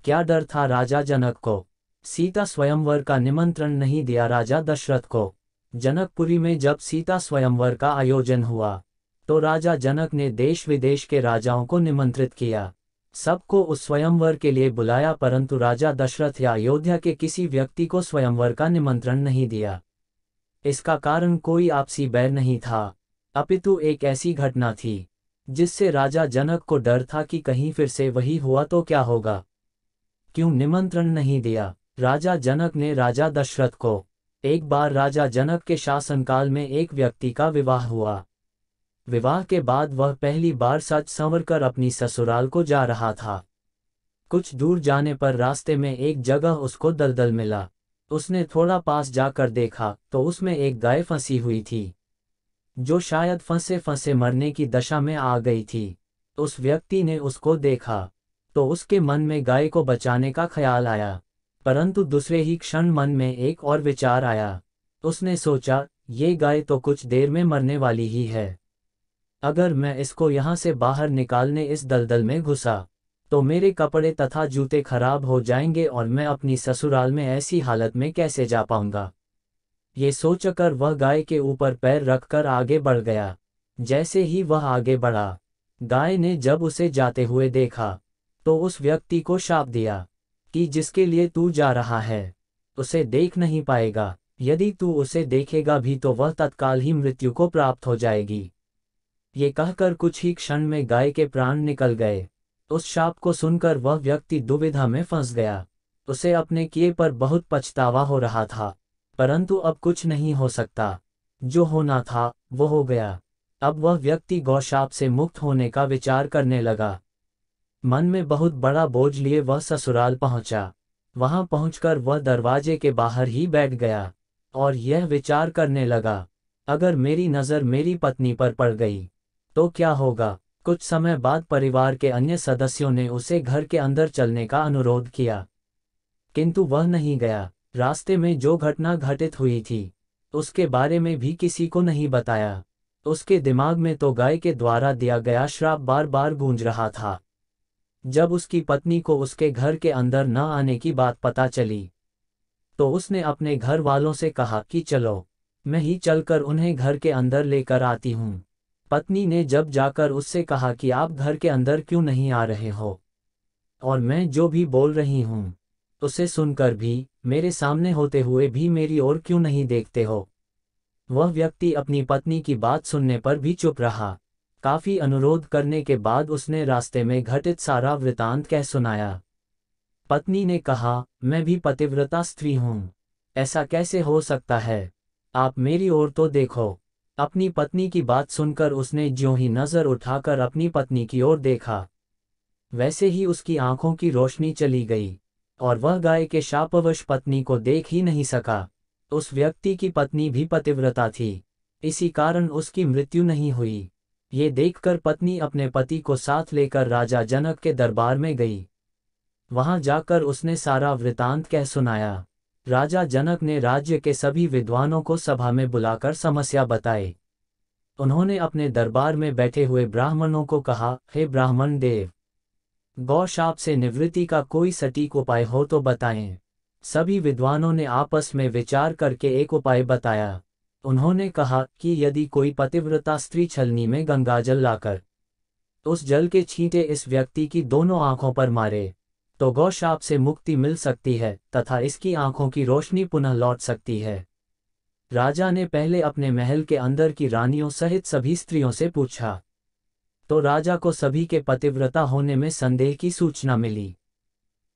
क्या डर था राजा जनक को। सीता स्वयंवर का निमंत्रण नहीं दिया राजा दशरथ को। जनकपुरी में जब सीता स्वयंवर का आयोजन हुआ तो राजा जनक ने देश विदेश के राजाओं को निमंत्रित किया, सबको उस स्वयंवर के लिए बुलाया, परंतु राजा दशरथ या अयोध्या के किसी व्यक्ति को स्वयंवर का निमंत्रण नहीं दिया। इसका कारण कोई आपसी बैर नहीं था, अपितु एक ऐसी घटना थी जिससे राजा जनक को डर था कि कहीं फिर से वही हुआ तो क्या होगा। क्यों निमंत्रण नहीं दिया राजा जनक ने राजा दशरथ को। एक बार राजा जनक के शासनकाल में एक व्यक्ति का विवाह हुआ। विवाह के बाद वह पहली बार सज संवरकर अपनी ससुराल को जा रहा था। कुछ दूर जाने पर रास्ते में एक जगह उसको दलदल मिला। उसने थोड़ा पास जाकर देखा तो उसमें एक गाय फंसी हुई थी, जो शायद फंसे फंसे मरने की दशा में आ गई थी। उस व्यक्ति ने उसको देखा तो उसके मन में गाय को बचाने का ख्याल आया, परंतु दूसरे ही क्षण मन में एक और विचार आया। उसने सोचा, ये गाय तो कुछ देर में मरने वाली ही है। अगर मैं इसको यहाँ से बाहर निकालने इस दलदल में घुसा तो मेरे कपड़े तथा जूते खराब हो जाएंगे और मैं अपनी ससुराल में ऐसी हालत में कैसे जा पाऊंगा। ये सोचकर वह गाय के ऊपर पैर रखकर आगे बढ़ गया। जैसे ही वह आगे बढ़ा, गाय ने जब उसे जाते हुए देखा तो उस व्यक्ति को शाप दिया कि जिसके लिए तू जा रहा है उसे देख नहीं पाएगा। यदि तू उसे देखेगा भी तो वह तत्काल ही मृत्यु को प्राप्त हो जाएगी। ये कहकर कुछ ही क्षण में गाय के प्राण निकल गए। उस शाप को सुनकर वह व्यक्ति दुविधा में फंस गया। उसे अपने किए पर बहुत पछतावा हो रहा था, परंतु अब कुछ नहीं हो सकता। जो होना था वो हो गया। अब वह व्यक्ति गौशाप से मुक्त होने का विचार करने लगा। मन में बहुत बड़ा बोझ लिए वह ससुराल पहुंचा। वहां पहुंचकर वह दरवाजे के बाहर ही बैठ गया और यह विचार करने लगा, अगर मेरी नज़र मेरी पत्नी पर पड़ गई तो क्या होगा। कुछ समय बाद परिवार के अन्य सदस्यों ने उसे घर के अंदर चलने का अनुरोध किया, किंतु वह नहीं गया। रास्ते में जो घटना घटित हुई थी उसके बारे में भी किसी को नहीं बताया। उसके दिमाग में तो गाय के द्वारा दिया गया श्राप बार बार गूंज रहा था। जब उसकी पत्नी को उसके घर के अंदर न आने की बात पता चली तो उसने अपने घर वालों से कहा कि चलो, मैं ही चलकर उन्हें घर के अंदर लेकर आती हूँ। पत्नी ने जब जाकर उससे कहा कि आप घर के अंदर क्यों नहीं आ रहे हो, और मैं जो भी बोल रही हूँ उसे सुनकर भी, मेरे सामने होते हुए भी मेरी ओर क्यों नहीं देखते हो। वह व्यक्ति अपनी पत्नी की बात सुनने पर भी चुप रहा। काफी अनुरोध करने के बाद उसने रास्ते में घटित सारा वृतांत कह सुनाया। पत्नी ने कहा, मैं भी पतिव्रता स्त्री हूँ, ऐसा कैसे हो सकता है, आप मेरी ओर तो देखो। अपनी पत्नी की बात सुनकर उसने ज्यों ही नजर उठाकर अपनी पत्नी की ओर देखा, वैसे ही उसकी आंखों की रोशनी चली गई और वह गाय के शापवश पत्नी को देख ही नहीं सका। उस व्यक्ति की पत्नी भी पतिव्रता थी, इसी कारण उसकी मृत्यु नहीं हुई। ये देखकर पत्नी अपने पति को साथ लेकर राजा जनक के दरबार में गई। वहां जाकर उसने सारा वृतांत कह सुनाया। राजा जनक ने राज्य के सभी विद्वानों को सभा में बुलाकर समस्या बताई। उन्होंने अपने दरबार में बैठे हुए ब्राह्मणों को कहा, हे ब्राह्मण देव, गौ शाप से निवृत्ति का कोई सटीक उपाय हो तो बताएं। सभी विद्वानों ने आपस में विचार करके एक उपाय बताया। उन्होंने कहा कि यदि कोई पतिव्रता स्त्री छलनी में गंगाजल लाकर उस जल के छींटे इस व्यक्ति की दोनों आंखों पर मारे तो गौ शाप से मुक्ति मिल सकती है तथा इसकी आंखों की रोशनी पुनः लौट सकती है। राजा ने पहले अपने महल के अंदर की रानियों सहित सभी स्त्रियों से पूछा तो राजा को सभी के पतिव्रता होने में संदेह की सूचना मिली।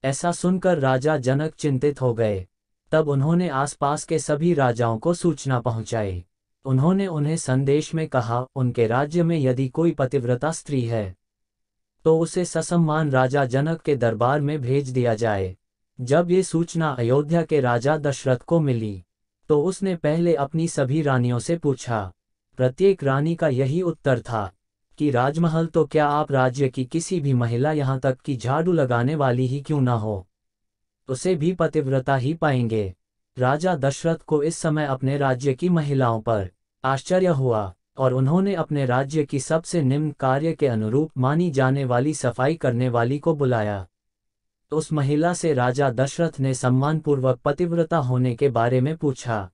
ऐसा सुनकर राजा जनक चिंतित हो गए। तब उन्होंने आसपास के सभी राजाओं को सूचना पहुंचाई। उन्होंने उन्हें संदेश में कहा, उनके राज्य में यदि कोई पतिव्रता स्त्री है तो उसे ससम्मान राजा जनक के दरबार में भेज दिया जाए। जब ये सूचना अयोध्या के राजा दशरथ को मिली तो उसने पहले अपनी सभी रानियों से पूछा। प्रत्येक रानी का यही उत्तर था कि राजमहल तो क्या, आप राज्य की किसी भी महिला यहाँ तक कि झाड़ू लगाने वाली ही क्यों ना हो, उसे भी पतिव्रता ही पाएंगे। राजा दशरथ को इस समय अपने राज्य की महिलाओं पर आश्चर्य हुआ और उन्होंने अपने राज्य की सबसे निम्न कार्य के अनुरूप मानी जाने वाली सफाई करने वाली को बुलाया। उस महिला से राजा दशरथ ने सम्मानपूर्वक पतिव्रता होने के बारे में पूछा,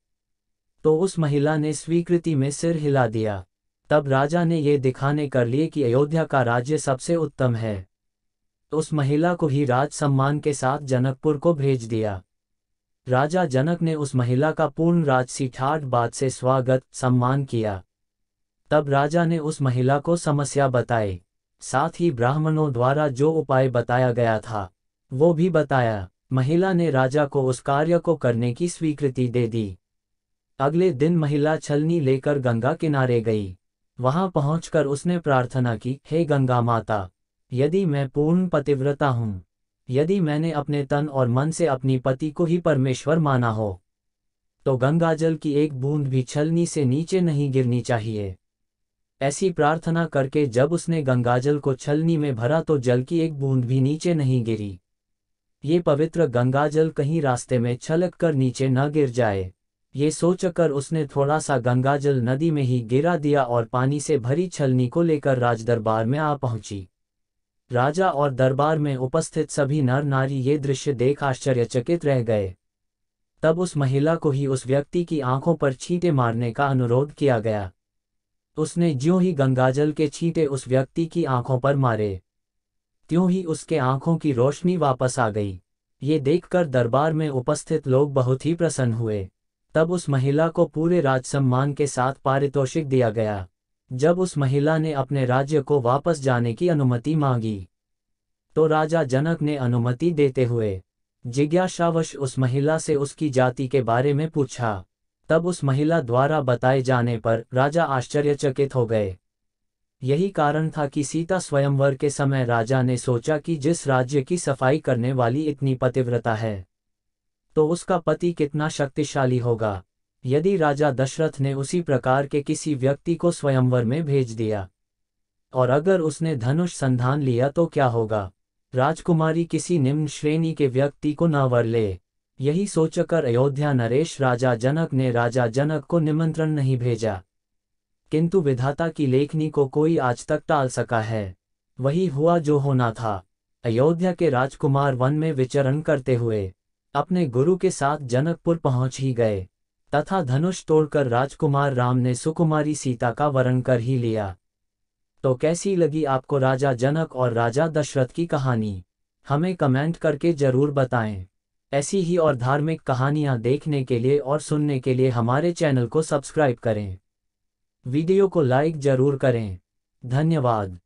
तो उस महिला ने स्वीकृति में सिर हिला दिया। तब राजा ने ये दिखाने कर लिए कि अयोध्या का राज्य सबसे उत्तम है। उस महिला को ही राज सम्मान के साथ जनकपुर को भेज दिया। राजा जनक ने उस महिला का पूर्ण राजसी ठाठ बात से स्वागत सम्मान किया। तब राजा ने उस महिला को समस्या बताई, साथ ही ब्राह्मणों द्वारा जो उपाय बताया गया था वो भी बताया। महिला ने राजा को उस कार्य को करने की स्वीकृति दे दी। अगले दिन महिला छलनी लेकर गंगा किनारे गई। वहां पहुंचकर उसने प्रार्थना की, हे गंगा माता, यदि मैं पूर्ण पतिव्रता हूँ, यदि मैंने अपने तन और मन से अपनी पति को ही परमेश्वर माना हो, तो गंगाजल की एक बूंद भी छलनी से नीचे नहीं गिरनी चाहिए। ऐसी प्रार्थना करके जब उसने गंगाजल को छलनी में भरा तो जल की एक बूंद भी नीचे नहीं गिरी। ये पवित्र गंगाजल कहीं रास्ते में छलक कर नीचे न गिर जाए, ये सोचकर उसने थोड़ा सा गंगाजल नदी में ही गिरा दिया और पानी से भरी छलनी को लेकर राजदरबार में आ पहुंची। राजा और दरबार में उपस्थित सभी नर नारी ये दृश्य देख आश्चर्यचकित रह गए। तब उस महिला को ही उस व्यक्ति की आंखों पर छींटे मारने का अनुरोध किया गया। उसने ज्यों ही गंगाजल के छींटे उस व्यक्ति की आंखों पर मारे, त्यों ही उसके आंखों की रोशनी वापस आ गई। ये देखकर दरबार में उपस्थित लोग बहुत ही प्रसन्न हुए। तब उस महिला को पूरे राजसम्मान के साथ पारितोषिक दिया गया। जब उस महिला ने अपने राज्य को वापस जाने की अनुमति मांगी, तो राजा जनक ने अनुमति देते हुए जिज्ञासावश उस महिला से उसकी जाति के बारे में पूछा। तब उस महिला द्वारा बताए जाने पर राजा आश्चर्यचकित हो गए। यही कारण था कि सीता स्वयंवर के समय राजा ने सोचा कि जिस राज्य की सफाई करने वाली इतनी पतिव्रता है, तो उसका पति कितना शक्तिशाली होगा। यदि राजा दशरथ ने उसी प्रकार के किसी व्यक्ति को स्वयंवर में भेज दिया, और अगर उसने धनुष संधान लिया तो क्या होगा। राजकुमारी किसी निम्न श्रेणी के व्यक्ति को न वर ले। यही सोचकर अयोध्या नरेश राजा जनक ने राजा जनक को निमंत्रण नहीं भेजा, किंतु विधाता की लेखनी को कोई आज तक टाल सका है। वही हुआ जो होना था। अयोध्या के राजकुमार वन में विचरण करते हुए अपने गुरु के साथ जनकपुर पहुंच ही गए, तथा धनुष तोड़कर राजकुमार राम ने सुकुमारी सीता का वरण कर ही लिया। तो कैसी लगी आपको राजा जनक और राजा दशरथ की कहानी? हमें कमेंट करके जरूर बताएं। ऐसी ही और धार्मिक कहानियां देखने के लिए और सुनने के लिए हमारे चैनल को सब्सक्राइब करें। वीडियो को लाइक जरूर करें। धन्यवाद।